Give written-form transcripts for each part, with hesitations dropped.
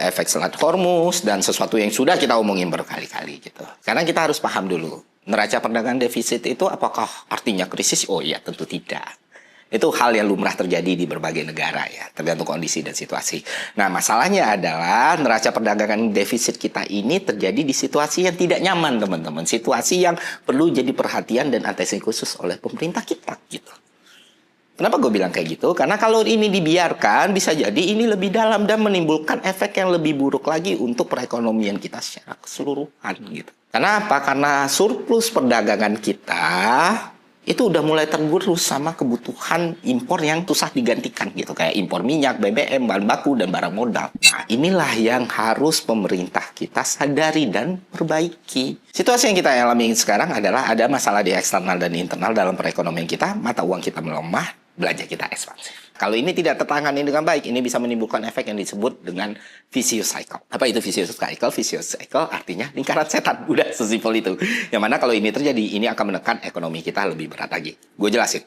efek Selat Hormuz, dan sesuatu yang sudah kita omongin berkali-kali gitu. Karena kita harus paham dulu, neraca perdagangan defisit itu apakah artinya krisis? Oh iya, tentu tidak. Itu hal yang lumrah terjadi di berbagai negara ya, tergantung kondisi dan situasi. Nah, masalahnya adalah neraca perdagangan defisit kita ini terjadi di situasi yang tidak nyaman, teman-teman. Situasi yang perlu jadi perhatian dan atensi khusus oleh pemerintah kita gitu. Kenapa gue bilang kayak gitu? Karena kalau ini dibiarkan, bisa jadi ini lebih dalam dan menimbulkan efek yang lebih buruk lagi untuk perekonomian kita secara keseluruhan gitu. Karena apa? Karena surplus perdagangan kita itu udah mulai tergerus sama kebutuhan impor yang susah digantikan gitu. Kayak impor minyak, BBM, bahan baku, dan barang modal. Nah, inilah yang harus pemerintah kita sadari dan perbaiki. Situasi yang kita alami sekarang adalah ada masalah di eksternal dan internal dalam perekonomian kita. Mata uang kita melemah, belanja kita ekspansif. Kalau ini tidak tertangani dengan baik, ini bisa menimbulkan efek yang disebut dengan vicious cycle. Apa itu vicious cycle? Vicious cycle artinya lingkaran setan. Udah sesimpel itu. Yang mana kalau ini terjadi, ini akan menekan ekonomi kita lebih berat lagi. Gue jelasin.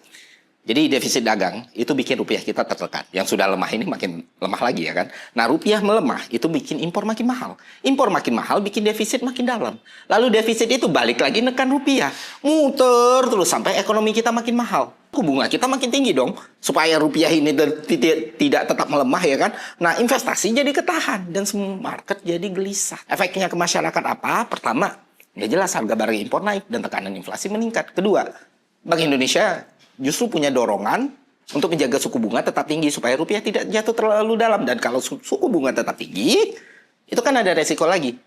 Jadi defisit dagang itu bikin rupiah kita tertekan. Yang sudah lemah ini makin lemah lagi ya kan. Nah, rupiah melemah itu bikin impor makin mahal. Impor makin mahal bikin defisit makin dalam. Lalu defisit itu balik lagi nekan rupiah. Muter terus sampai ekonomi kita makin mahal. Bunga kita makin tinggi dong, supaya rupiah ini tidak tetap melemah ya kan. Nah, investasi jadi ketahan dan semua market jadi gelisah. Efeknya ke masyarakat apa? Pertama, ya jelas harga barang impor naik dan tekanan inflasi meningkat. Kedua, Bank Indonesia justru punya dorongan untuk menjaga suku bunga tetap tinggi supaya rupiah tidak jatuh terlalu dalam. Dan kalau suku bunga tetap tinggi, itu kan ada resiko lagi.